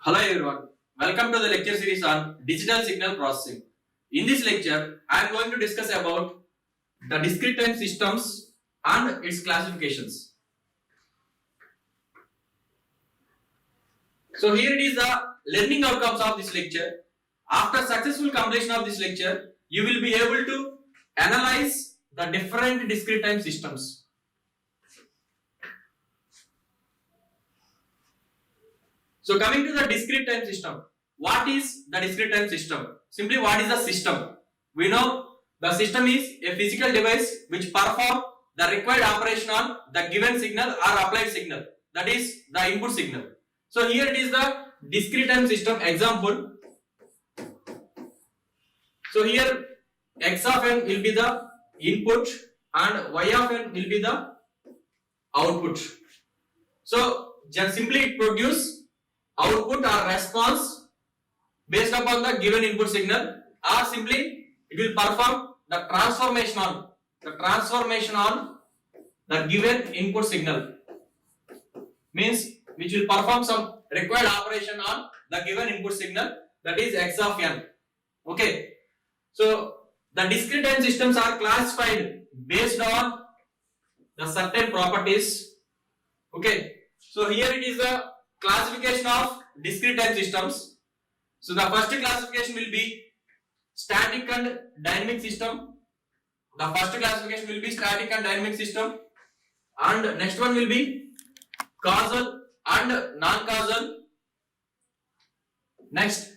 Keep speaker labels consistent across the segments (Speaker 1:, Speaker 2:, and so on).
Speaker 1: Hello everyone, welcome to the lecture series on digital signal processing. In this lecture, I am going to discuss about the discrete time systems and its classifications. So here it is the learning outcomes of this lecture. After successful completion of this lecture, you will be able to analyze the different discrete time systems. So coming to the discrete time system, what is the discrete time system? Simply, what is the system? We know the system is a physical device which perform the required operation on the given signal or applied signal, that is the input signal. So here it is the discrete time system example. So here x of n will be the input and y of n will be the output. So just simply it produce output or response based upon the given input signal, or simply it will perform the transformation on the given input signal, means which will perform some required operation on the given input signal, that is x of n. Okay, so the discrete time systems are classified based on the certain properties. Okay, so here it is the classification of discrete time systems. So the first classification will be static and dynamic system. The first classification will be static and dynamic system, and next one will be causal and non-causal. Next,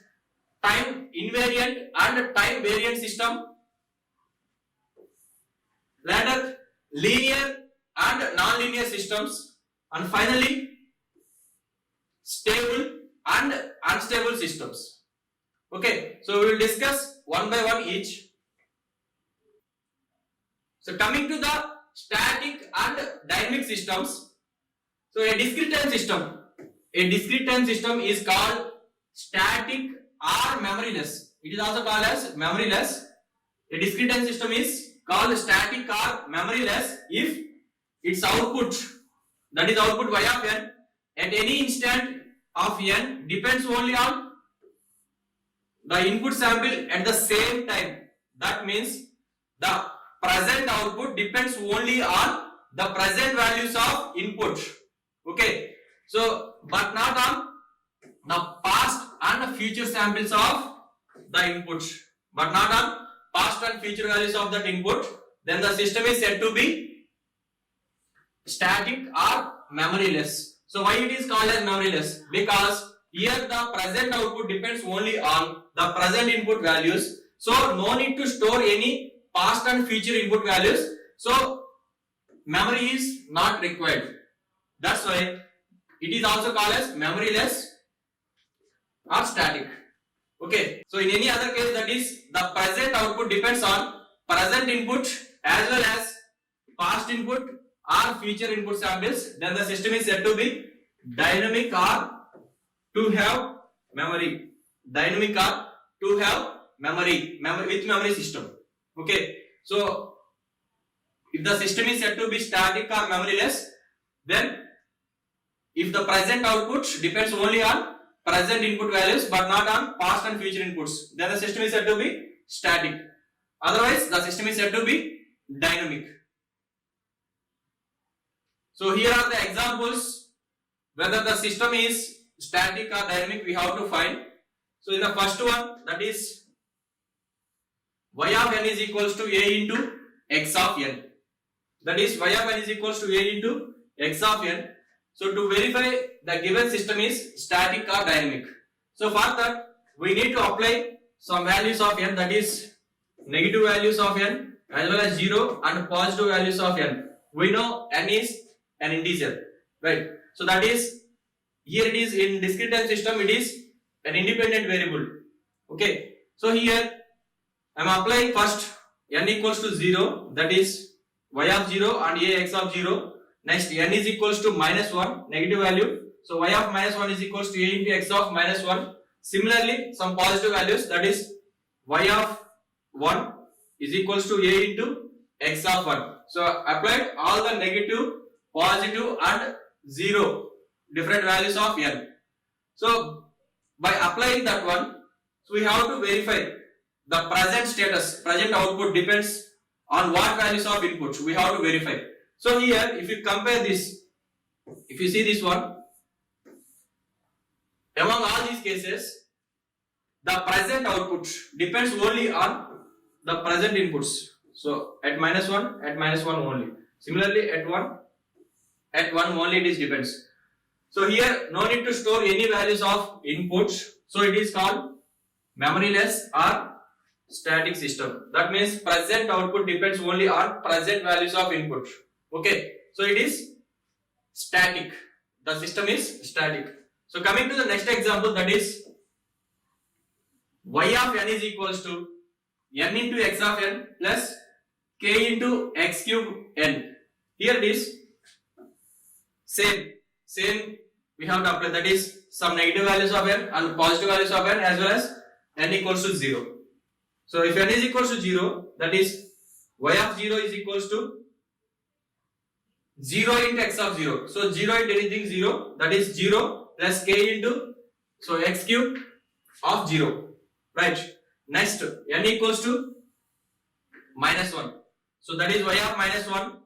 Speaker 1: time invariant and time variant system. Later, linear and non-linear systems, and finally stable and unstable systems. Okay, so we will discuss one by one each. So coming to the static and dynamic systems. So a discrete time system is called static or memoryless. It is also called as memoryless. A discrete time system is called static or memoryless if its output, that is output y of n, at any instant of n depends only on the input sample at the same time. That means the present output depends only on the present values of input. Okay, so but not on the past and future samples of the input, but not on past and future values of that input. Then the system is said to be static or memoryless. So why it is called as memoryless? Because here the present output depends only on the present input values. So no need to store any past and future input values. So memory is not required. That's why it is also called as memoryless or static. Okay. So in any other case, that is the present output depends on present input as well as past input or future input samples, then the system is said to be dynamic or to have memory. Dynamic or to have memory with memory system. Okay, so if the system is said to be static or memoryless, then if the present output depends only on present input values but not on past and future inputs, then the system is said to be static. Otherwise, the system is said to be dynamic. So here are the examples whether the system is static or dynamic, we have to find. So in the first one, that is y of n is equals to a into x of n. That is y of n is equals to a into x of n. So to verify the given system is static or dynamic. So for that, we need to apply some values of n, that is negative values of n as well as 0 and positive values of n. We know n is an integer, right? So that is, here it is in discrete time system, it is an independent variable. Okay, so here I am applying first n equals to 0, that is y of 0 and a x of 0. Next n is equals to minus 1, negative value. So y of minus 1 is equals to a into x of minus 1. Similarly, some positive values, that is y of 1 is equals to a into x of 1. So applied all the negative, positive and 0 different values of n. So by applying that one, so we have to verify the present status, present output depends on what values of inputs we have to verify. So here, if you compare this, if you see this one, among all these cases, the present output depends only on the present inputs. So at -1 only. Similarly at 1 only it is depends. So here no need to store any values of inputs. So it is called memoryless or static system. That means present output depends only on present values of input. Okay. So it is static. The system is static. So coming to the next example, that is y of n is equals to n into x of n plus k into x cube n. Here it is same we have to apply, that is some negative values of n and positive values of n as well as n equals to 0. So if n is equals to 0, that is y of 0 is equals to 0 into x of 0. So 0 into anything 0, that is 0 plus k into, so x cube of 0. Right. Next, n equals to -1. So that is y of -1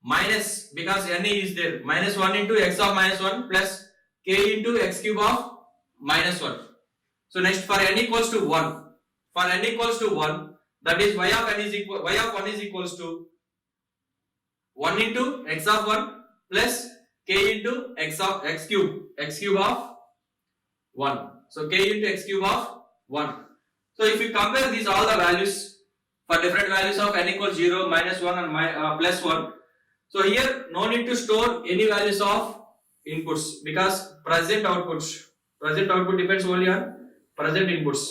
Speaker 1: minus, because n is there, -1 into x of -1 plus k into x cube of -1. So next, for n equals to 1, for n equals to 1, that is y of n is equal, y of 1 is equals to 1 into x of 1 plus k into x cube of 1. So k into x cube of 1. So if you compare these all the values for different values of n equals 0, -1 and plus 1. So here no need to store any values of inputs because present output depends only on present inputs.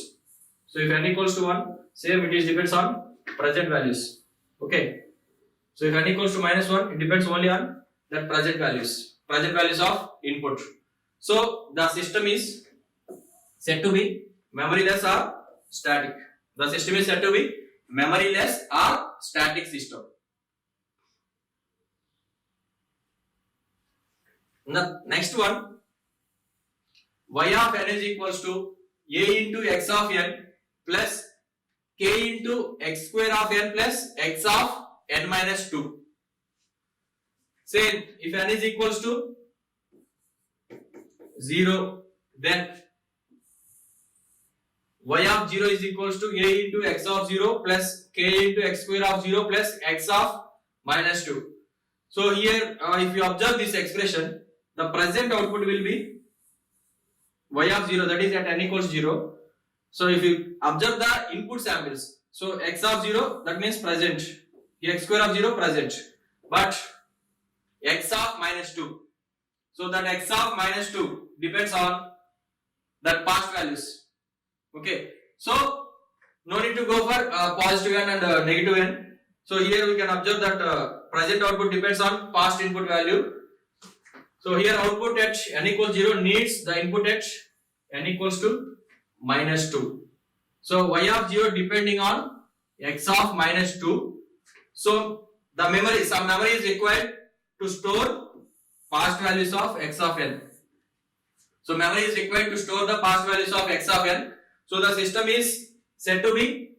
Speaker 1: So if n equals to 1, same it is depends on present values. Okay. So if n equals to -1, it depends only on that present values of input. So the system is said to be memoryless or static. The system is said to be memoryless or static system. The next one, y of n is equals to a into x of n plus k into x square of n plus x of n minus 2. Say if n is equals to 0, then y of 0 is equals to a into x of 0 plus k into x square of 0 plus x of minus 2. So here if you observe this expression, the present output will be y of 0, that is at n equals 0. So if you observe the input samples, so x of 0, that means present, x square of 0 present, but x of minus 2, so that x of minus 2 depends on that past values. Okay, so no need to go for positive n and negative n. So here we can observe that present output depends on past input value. So here output at n equals 0 needs the input at n equals to minus 2. So y of 0 depending on x of minus 2. So the memory, some memory is required to store past values of x of n. So memory is required to store the past values of x of n. So the system is said to be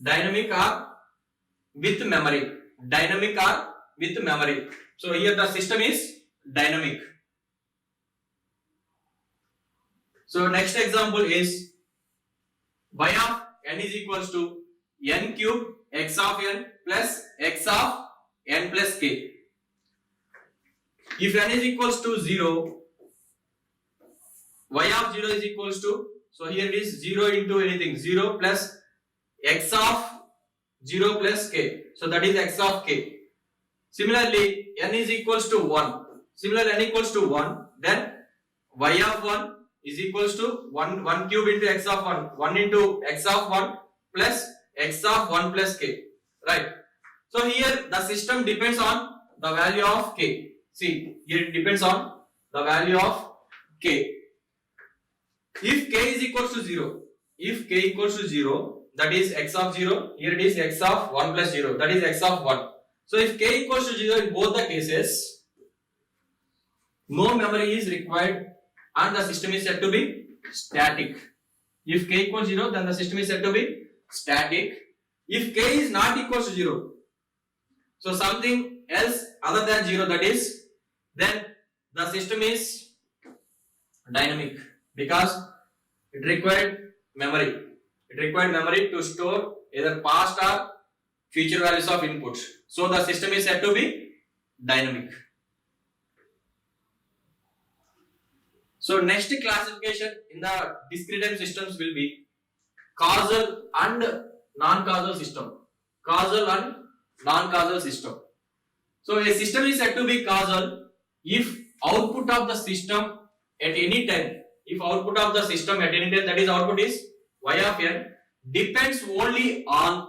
Speaker 1: dynamic or with memory. Dynamic or with memory. So here the system is dynamic. So next example is y of n is equals to n cube x of n plus x of n plus k. If n is equals to 0, y of 0 is equals to, so here it is 0 into anything, 0 plus x of 0 plus k. So that is x of k. Similarly, n is equals to 1. Similarly, n equals to 1, then y of 1 is equals to 1 cube into x of 1, 1 into x of 1 plus x of 1 plus k. Right. So here the system depends on the value of k. See, here it depends on the value of k. If k is equals to 0, if k equals to 0, that is x of 0, here it is x of 1 plus 0, that is x of 1. So if k equals to 0 in both the cases, no memory is required and the system is said to be static. If k equals 0, then the system is said to be static. If k is not equal to 0, so something else other than 0, that is, then the system is dynamic, because it required memory. It required memory to store either past or future values of input. So the system is said to be dynamic. So next classification in the discrete time systems will be causal and non-causal system. Causal and non-causal system. So a system is said to be causal if output of the system at any time, that is output is y of n, depends only on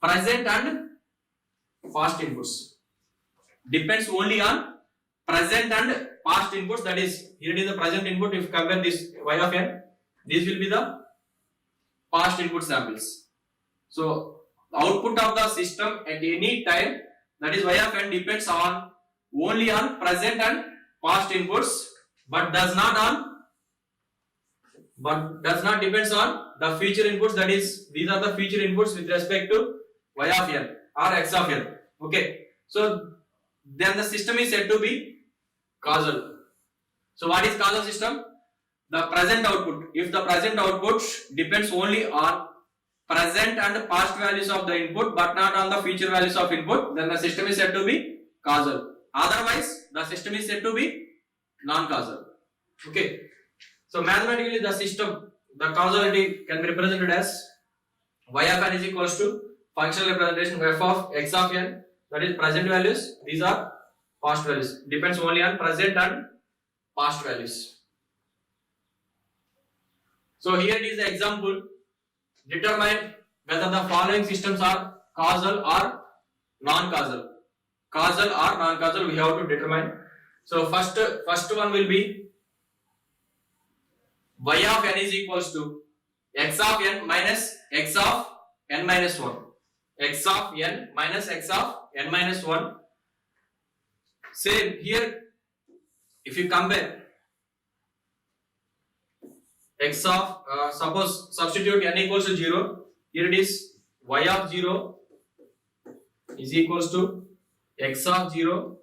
Speaker 1: present and past inputs. Depends only on present and past inputs, that is, here it is the present input. If compare this y of n, this will be the past input samples. So output of the system at any time, that is y of n, depends on only on present and past inputs, but does not depends on the future inputs, that is, these are the future inputs with respect to y of n or x of n. Okay, so then the system is said to be causal. So what is causal system? The present output. If the present output depends only on present and past values of the input but not on the future values of input, then the system is said to be causal. Otherwise, the system is said to be non-causal. Okay. So mathematically, the system, the causality can be represented as y of n is equals to functional representation f of x of n, that is present values. These are past values. Depends only on present and past values. So here is the example. Determine whether the following systems are causal or non-causal. Causal or non-causal, we have to determine. So first one will be y of n is equals to x of n minus x of n minus 1. X of n minus x of n minus 1. Same here, if you compare x of, suppose substitute n equals to 0, here it is y of 0 is equals to x of 0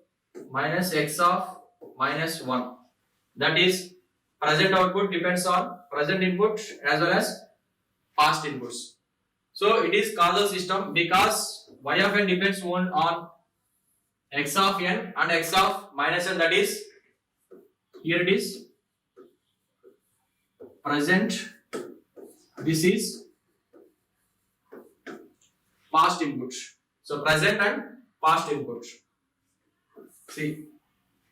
Speaker 1: minus x of minus 1. That is, present output depends on present input as well as past inputs. So it is causal system because y of n depends on x of n and x of minus n, that is, here it is present, this is past input. So present and past input. See,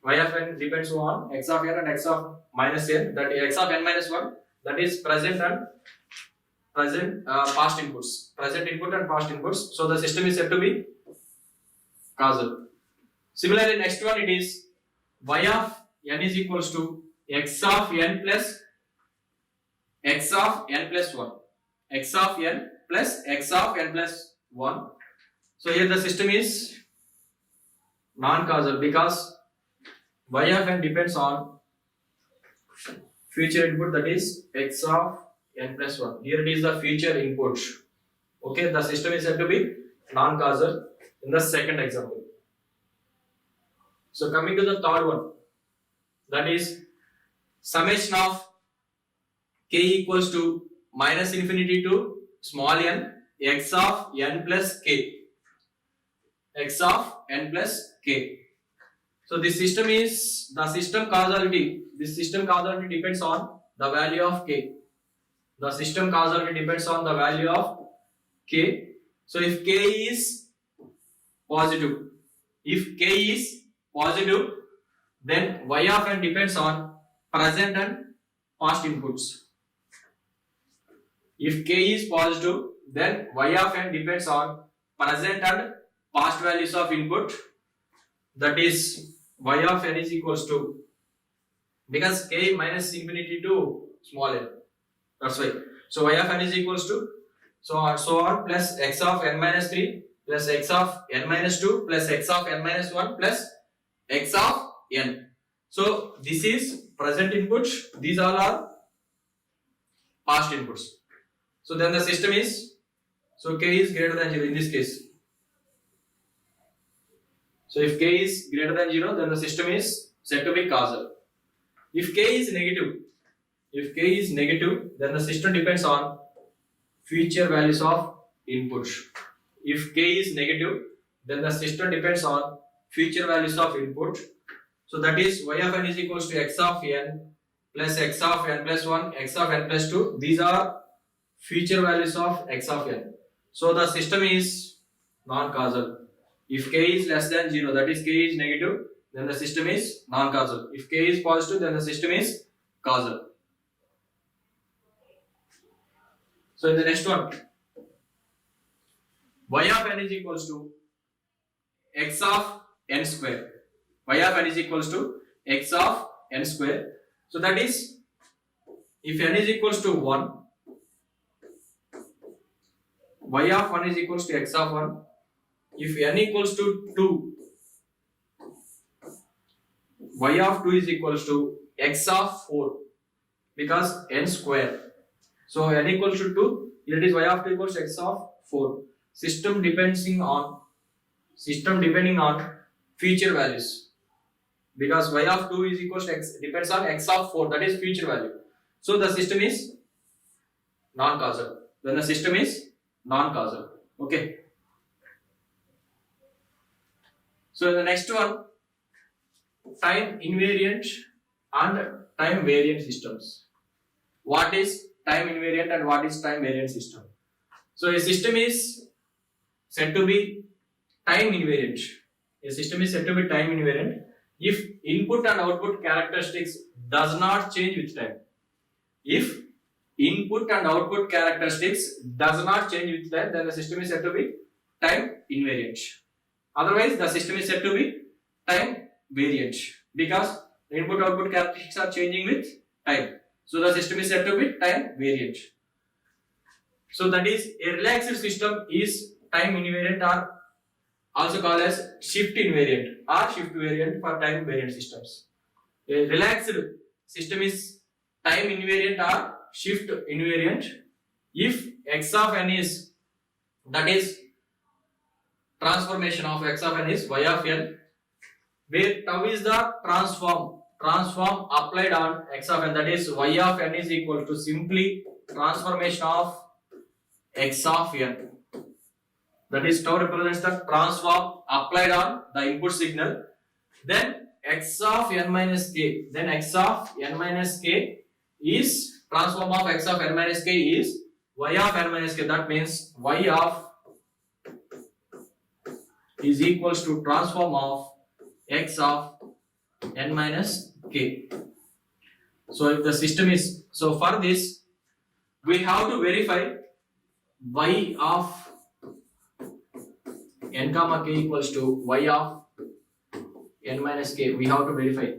Speaker 1: y of n depends on x of n and x of minus n, that is x of n minus 1, that is present and past inputs. Present input and past inputs. So the system is said to be causal. Similarly, next one it is y of n is equals to x of n plus x of n plus 1. X of n plus x of n plus 1. So here the system is non-causal because y of n depends on future input, that is x of n plus 1. Here it is the future input. Okay, the system is said to be non-causal in the second example. So coming to the third one, that is summation of k equals to minus infinity to small n x of n plus k. X of n plus k. So this system is the system causality. This system causality depends on the value of k. The system causality depends on the value of k. So if k is positive, then y of n depends on present and past inputs. If k is positive, then y of n depends on present and past values of input. That is, y of n is equals to, because k minus infinity to small n. That's why. So y of n is equals to so on plus x of n minus 3 plus x of n minus 2 plus x of n minus 1 plus x of n. So this is present input. These all are past inputs. So then the system is, so k is greater than 0 in this case. So if k is greater than 0, then the system is said to be causal. If k is negative, then the system depends on future values of input. If k is negative, then the system depends on future values of input. So that is y of n is equals to x of n plus x of n plus 1, x of n plus 2. These are future values of x of n. So the system is non-causal. If k is less than 0, that is k is negative, then the system is non-causal. If k is positive, then the system is causal. So in the next one, y of n is equals to x of n square. Y of n is equals to x of n square. So that is, if n is equals to 1, y of 1 is equals to x of 1. If n equals to 2, y of 2 is equals to x of 4, because n square. So n equals to 2, here it is y of 2 equals to x of 4. System depending on future values, because y of 2 is equals to x depends on x of 4, that is future value. So the system is non-causal. Then the system is non-causal. Okay. So the next one, time invariant and time variant systems. What is time invariant and what is time variant system? So a system is said to be time invariant. A system is said to be time invariant if input and output characteristics does not change with time. If input and output characteristics does not change with time, then the system is said to be time invariant. Otherwise, the system is said to be time variant, because the input output characteristics are changing with time. So the system is said to be time variant. So that is, a relaxed system is time invariant, or also called as shift invariant or shift variant for time variant systems. A relaxed system is time invariant or shift invariant if x of n is, that is, transformation of x of n is y of n, where tau is the transform applied on x of n, that is y of n is equal to simply transformation of x of n. That is, tau represents the transform applied on the input signal. Then x of n minus k. Then x of n minus k is transform of x of n minus k is y of n minus k. That means y of is equals to transform of x of n minus k. So if the system is, so for this we have to verify y of n comma k equals to y of n minus k. We have to verify.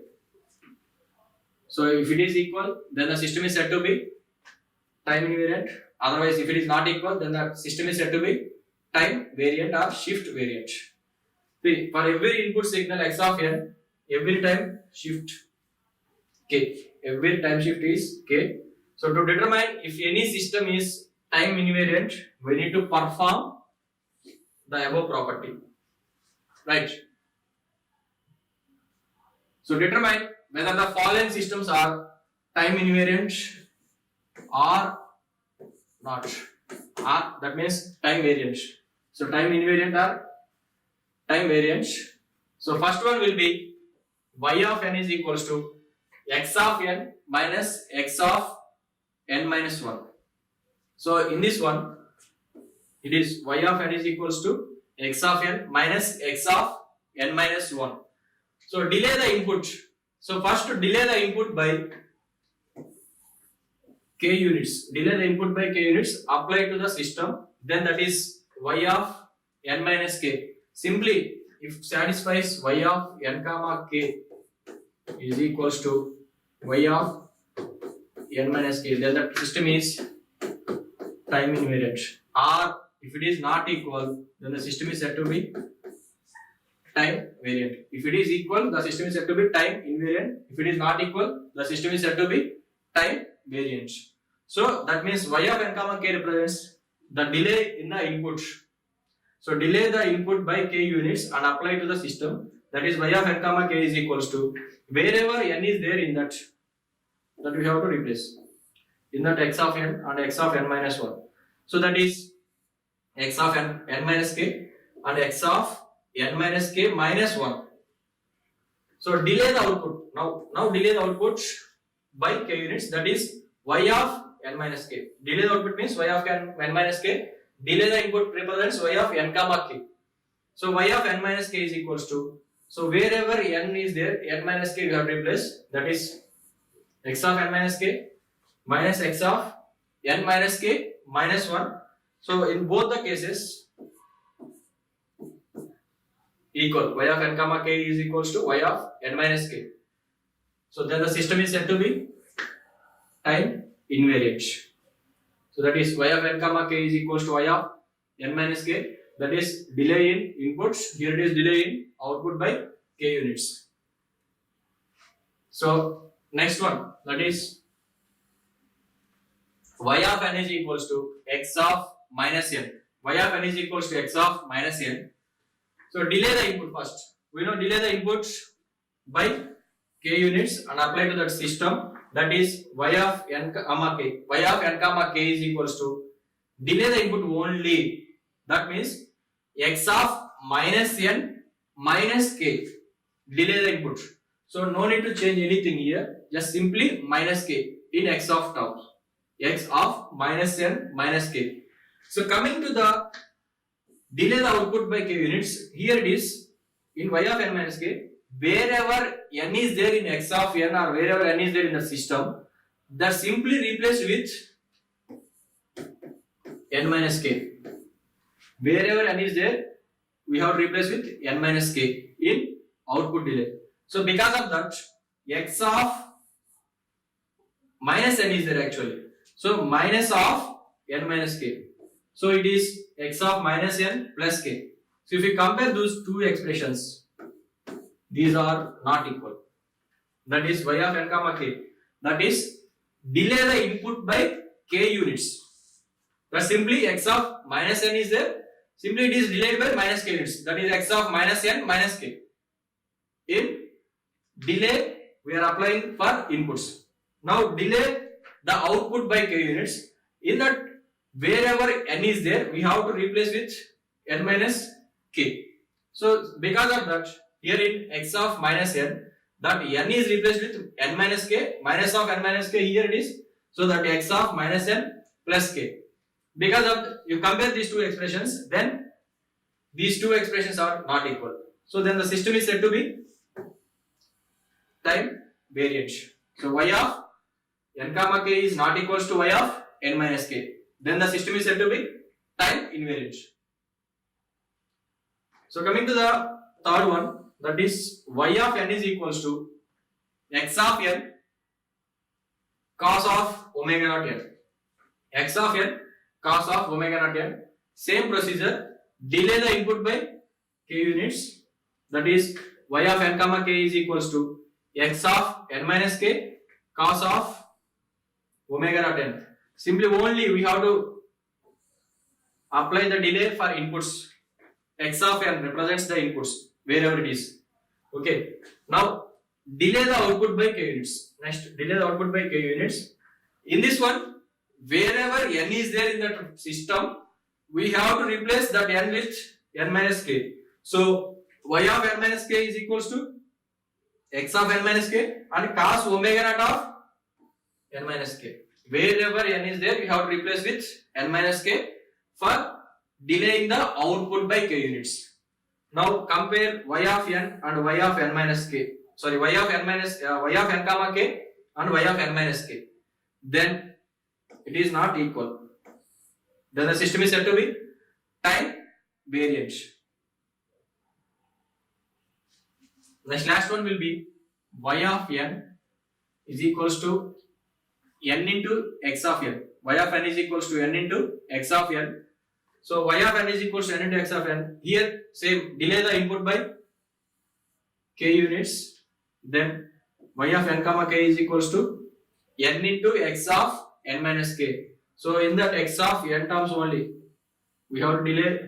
Speaker 1: So if it is equal, then the system is said to be time invariant. Otherwise, if it is not equal, then the system is said to be time variant or shift variant. See, for every input signal x of n, every time shift k. Every time shift is k. So to determine if any system is time invariant, we need to perform the above property. Right. So determine whether the following systems are time invariant or not. Or that means time variant. So time invariant or time variant. So first one will be y of n is equals to x of n minus x of n minus 1. So in this one, it is y of n is equals to x of n minus x of n minus 1. So delay the input. So first to delay the input by k units. Delay the input by k units apply to the system. Then that is y of n minus k. Simply, if satisfies y of n comma k is equals to y of n minus k, then the system is time invariant. Or if it is not equal, then the system is said to be time variant. If it is equal, the system is said to be time invariant. If it is not equal, the system is said to be time variant. So that means y of n comma k represents the delay in the input. So delay the input by k units and apply to the system. That is y of n comma k is equals to wherever n is there in that we have to replace in that x of n and x of n minus 1. So that is x of n minus k and x of n minus k minus 1. So delay the output. Now delay the output by k units, that is y of n minus k. Delay the output means y of n minus k. Delay the input represents y of n comma k. So y of n minus k is equals to, so wherever n is there, n minus k we have to replace, that is x of n minus k minus x of n minus k minus 1. So in both the cases equal, y of n comma k is equals to y of n minus k. So then the system is said to be time invariant. So that is y of n comma k is equals to y of n minus k, that is delay in inputs, here it is delay in output by k units. So next one, that is y of n is equals to x of minus n. Y of n is equals to x of minus n. So delay the input first. We know delay the input by k units and apply to that system, that is y of n comma k. Y of n comma k is equals to delay the input only. That means x of minus n minus k. Delay the input. So no need to change anything here. Just simply minus k in x of terms. X of minus n minus k. So coming to the delay the output by k units, here it is in y of n minus k, wherever n is there in x of n or wherever n is there in the system, that simply replaced with n minus k. Wherever n is there, we have to replace with n minus k in output delay. So because of that, x of minus n is there actually. So minus of n minus k. So it is x of minus n plus k. So if we compare those two expressions, these are not equal. That is y of n comma k. That is delay the input by k units. But simply x of minus n is there. Simply it is delayed by minus k units. That is x of minus n minus k. In delay, we are applying for inputs. Now delay the output by k units. In that wherever n is there, we have to replace with n minus k. So because of that, here in x of minus n, that n is replaced with n minus k, minus of n minus k, here it is. So that x of minus n plus k. Because of you compare these two expressions, then these two expressions are not equal. So then the system is said to be time variant. So y of n comma k is not equals to y of n minus k. Then the system is said to be time invariant. So coming to the third one, that is y of n is equals to x of n cos of omega naught n. X of n cos of omega naught n. Same procedure, delay the input by k units. That is y of n comma k is equals to x of n minus k cos of omega naught n. Simply only we have to apply the delay for inputs. X of n represents the inputs wherever it is. Okay. Now delay the output by k units. Next, delay the output by k units. In this one, wherever n is there in that system, we have to replace that n with n minus k. So y of n minus k is equals to x of n minus k and cos omega naught of n minus k. Wherever n is there, we have to replace with n minus k for delaying the output by k units. Now compare y of n and y of n minus k. Sorry, y of n comma k and y of n minus k. Then it is not equal. Then the system is said to be time variant. Next last one will be y of n is equals to n into x of n. Y of n is equals to n into x of n. So y of n is equals to n into x of n. Here same, delay the input by k units. Then y of n comma k is equals to n into x of n minus k. So in that x of n terms only, we have to delay,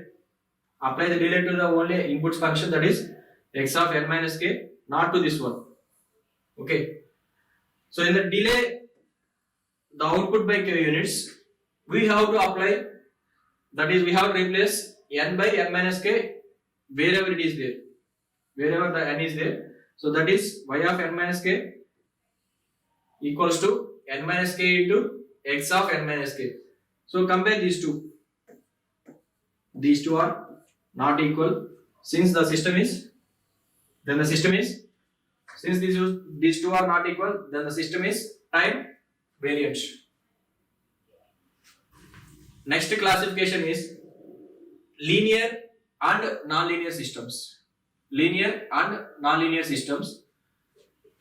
Speaker 1: apply the delay to the only input function, that is x of n minus k, not to this one. Okay. So in the delay, the output by k units, we have to apply, that is we have to replace n by n minus k wherever it is there, wherever the n is there. So that is y of n minus k equals to n minus k into x of n minus k. So compare these two. These two are not equal. Since the system is, then the system is, since these two are not equal, then the system is time variant. Next classification is linear and non-linear systems. Linear and non-linear systems.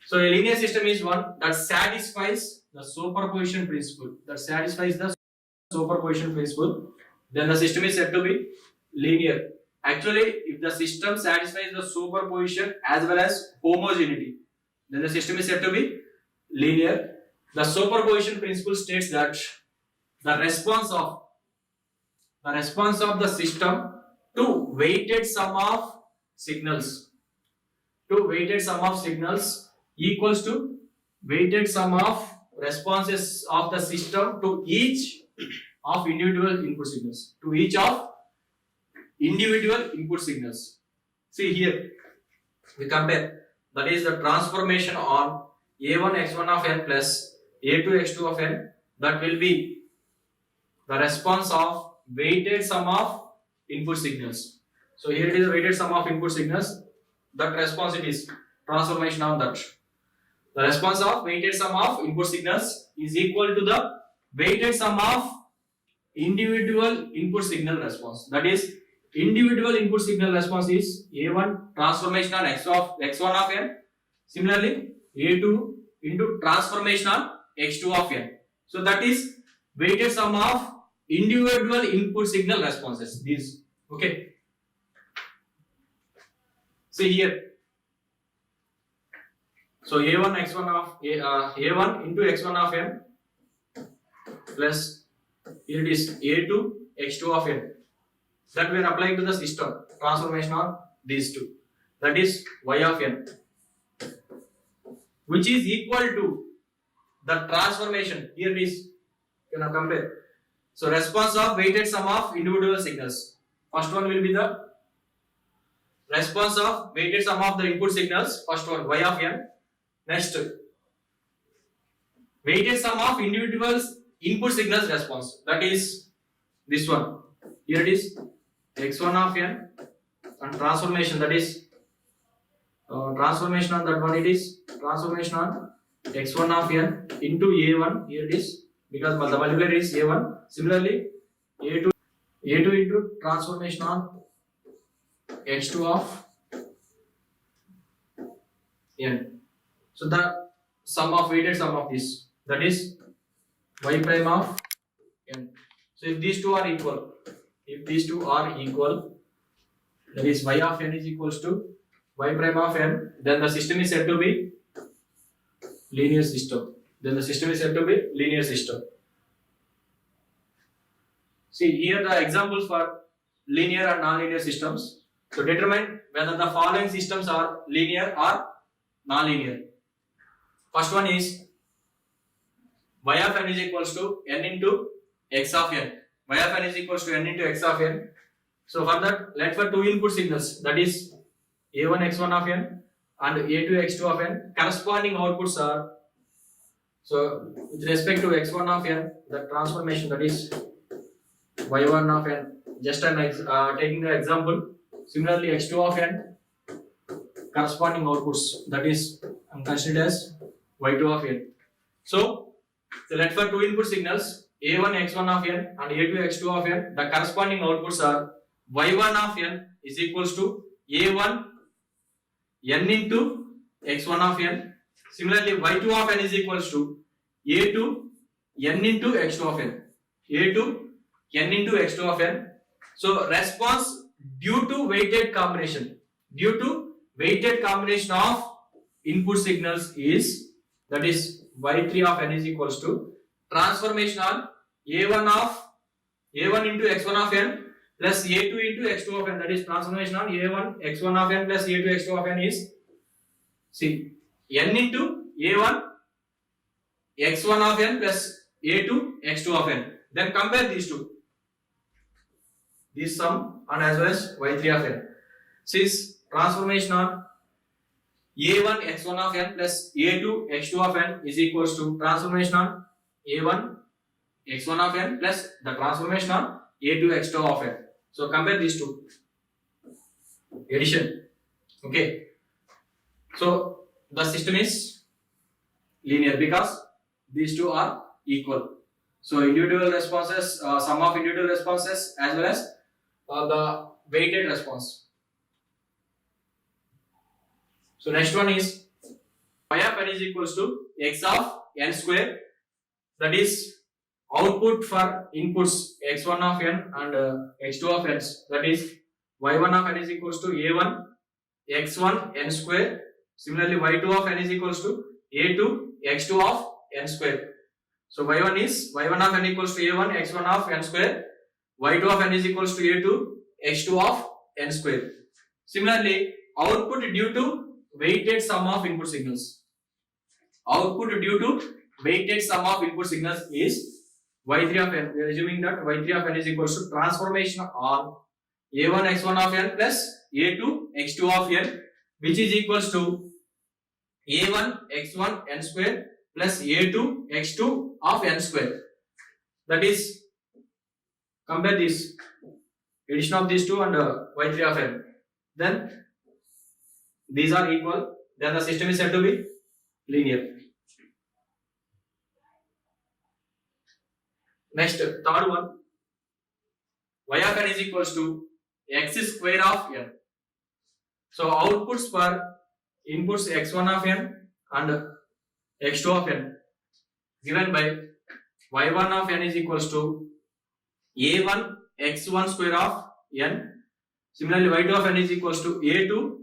Speaker 1: So a linear system is one that satisfies the superposition principle. That satisfies the superposition principle. Then the system is said to be linear. Actually, if the system satisfies the superposition as well as homogeneity, then the system is said to be linear. The superposition principle states that the response of the system to weighted sum of signals, equals to weighted sum of responses of the system to each of individual input signals, See here, we compare, that is the transformation on a1 x1 of n plus a2 x2 of n, that will be the response of weighted sum of input signals. So here it is weighted sum of input signals, that response it is transformation on that. The response of weighted sum of input signals is equal to the weighted sum of individual input signal response. That is, individual input signal response is a1 transformation on x1 of n. Similarly, a2 into transformation on x2 of n. So that is weighted sum of individual input signal responses. These, okay. See here. So a1 x1 of a1 into x1 of n plus here it is a2 x2 of n, that we are applying to the system transformation on these two, that is y of n, which is equal to the transformation. Here it is, you can compare. So response of weighted sum of individual signals. First one will be the response of weighted sum of the input signals. First one y of n. Next, weighted sum of individual input signals response. That is this one. Here it is x1 of n and transformation. That is transformation on that one. It is transformation on x1 of n into a1. Here it is, because the multiplier is a1. Similarly, a2 into transformation on x2 of n. So the sum of weighted sum of this, that is y prime of n. So if these two are equal, that is y of n is equals to y prime of n, then the system is said to be linear system. See here the examples for linear and non-linear systems. So determine whether the following systems are linear or non-linear. First one is y of n is equals to n into x of n. Y of n is equals to n into x of n. So for that, let for two input signals, that is a1 x1 of n and a2 x2 of n, corresponding outputs are, so with respect to x1 of n, the transformation, that is y1 of n, just I'm taking the example. Similarly, x2 of n, corresponding outputs, that is I'm considered as y2 of n. So let for two input signals a1 x1 of n and a2 x2 of n, the corresponding outputs are y1 of n is equals to a1 n into x1 of n. Similarly, y2 of n is equals to a2 n into x2 of n. So response due to weighted combination of input signals is, that is y3 of n is equals to transformation on a1 into x1 of n plus a2 into x2 of n. That is transformation on a1 x1 of n plus a2 x2 of n is, see, n into a1 x1 of n plus a2 x2 of n. Then compare these two, this sum and as well as y3 of n. Since transformation on a1 x1 of n plus a2 x2 of n is equals to transformation on a1 x1 of n plus the transformation on a2 x2 of n. So compare these two, addition. Okay, so the system is linear because these two are equal. So individual responses, sum of individual responses as well as the weighted response. So next one is y of n is equals to x of n square, that is output for inputs x1 of n and x2 of n, that is y1 of n is equals to a1 x1 n square. Similarly y2 of n is equals to a2 x2 of n square. So y1 of n equals to a1 x1 of n square, y2 of n is equals to a2 x2 of n square. Similarly, output due to weighted sum of input signals. Output due to weighted sum of input signals is y3 of n. We are assuming that y3 of n is equals to transformation on a1 x1 of n plus a2 x2 of n, which is equals to a1 x1 n square plus a2 x2 of n square. That is, compare this, addition of these two and y3 of n. Then these are equal. Then the system is said to be linear. Next, third one, y of n is equals to x square of n. So outputs for inputs x1 of n and x2 of n given by y1 of n is equals to a1 x1 square of n. Similarly, y2 of n is equals to a2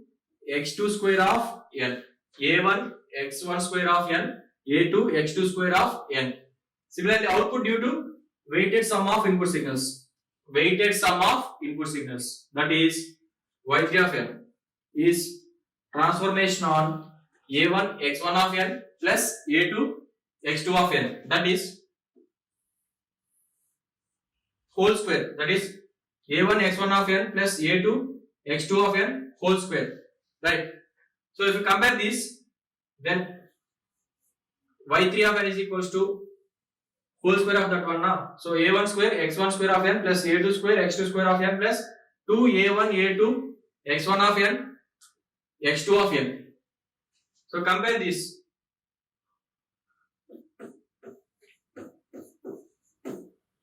Speaker 1: x2 square of n. a1 x1 square of n, a2 x2 square of n. Similarly, output due to weighted sum of input signals. Weighted sum of input signals, that is y3 of n, is transformation on a1 x1 of n plus a2 x2 of n, that is whole square, that is a1 x1 of n plus a2 x2 of n whole square, right? So if you compare this, then y3 of n is equals to whole square of that one now. So a1 square x1 square of n plus a2 square x2 square of n plus 2a1 a2 x1 of n x2 of n. So compare this.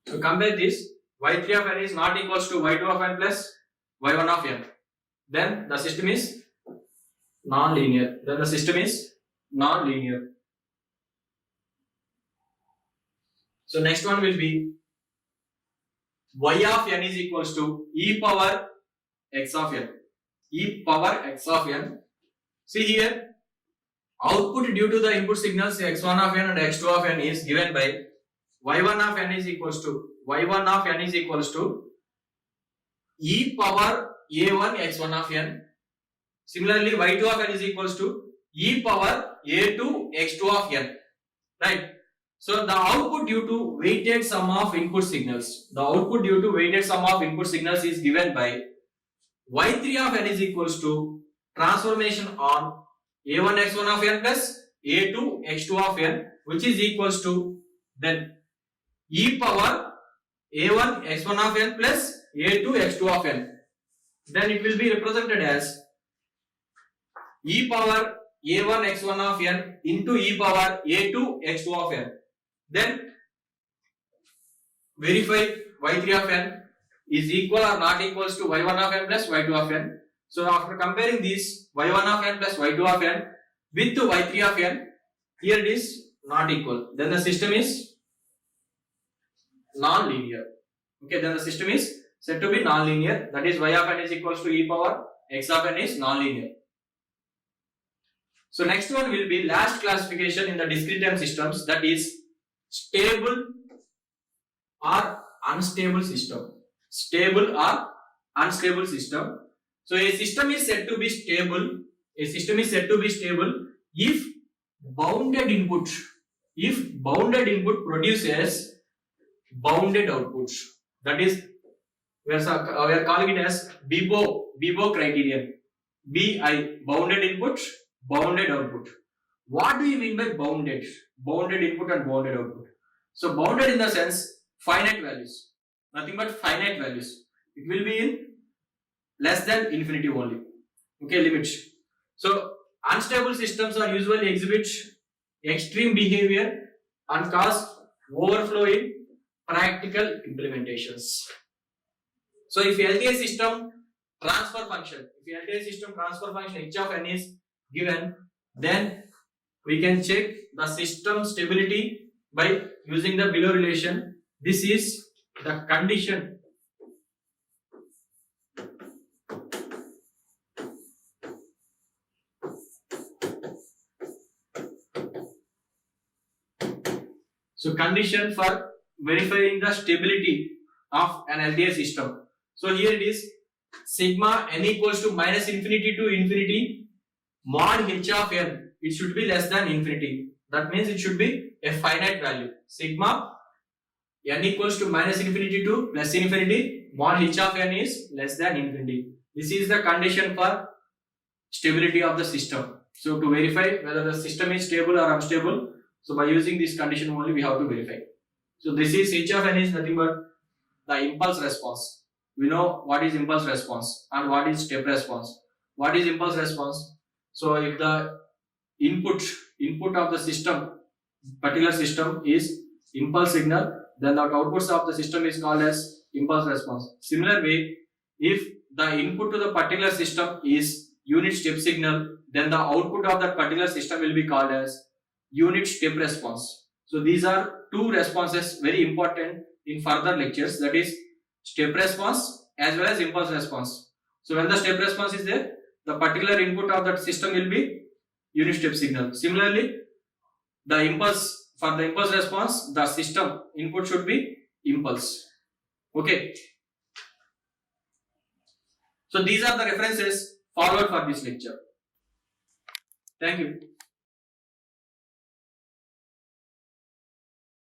Speaker 1: So compare this, y3 of n is not equals to y2 of n plus y1 of n. Then the system is non-linear. So next one will be y of n is equals to e power x of n. E power x of n. See here, output due to the input signals x1 of n and x2 of n is given by y1 of n is equals to e power a1 x1 of n. Similarly, y2 of n is equals to e power a2 x2 of n. Right? So the output due to weighted sum of input signals. Is given by y3 of n is equals to transformation on a1 x1 of n plus a2 x2 of n, which is equals to then e power a1 x1 of n plus a2 x2 of n. Then it will be represented as e power a1 x1 of n into e power a2 x2 of n. Then verify y3 of n is equal or not equals to y1 of n plus y2 of n. So after comparing this y1 of n plus y2 of n with y3 of n, here it is not equal. Then the system is non-linear. Okay, then the system is said to be non-linear. That is y of n is equals to e power x of n is non-linear. So next one will be last classification in the discrete time systems, that is stable or unstable system. Stable or unstable system. So a system is said to be stable. A system is said to be stable if bounded input produces bounded outputs. That is, we are calling it as BIBO criterion. BI, bounded input, bounded output. What do you mean by bounded? Bounded input and bounded output. So bounded in the sense finite values, nothing but finite values. It will be in less than infinity only. Okay, limits. So unstable systems are usually exhibit extreme behavior and cause overflow in practical implementations. So if LTI system transfer function h of n is given, then we can check the system stability by using the below relation. This is the condition condition for verifying the stability of an LTI system. So here it is, sigma n equals to minus infinity to infinity mod h of n. It should be less than infinity. That means it should be a finite value. Sigma n equals to minus infinity to plus infinity mod h of n is less than infinity. This is the condition for stability of the system. So to verify whether the system is stable or unstable, so by using this condition only we have to verify. So this is h of n is nothing but the impulse response. We know what is impulse response and what is step response. What is impulse response? So if the input of the system, particular system is impulse signal, then the outputs of the system is called as impulse response. Similar way, if the input to the particular system is unit step signal, then the output of that particular system will be called as unit step response. So these are two responses very important in further lectures, that is step response as well as impulse response. So when the step response is there, the particular input of that system will be unit step signal. Similarly, the impulse, for the impulse response, the system input should be impulse. Okay. So these are the references forward for this lecture. Thank you.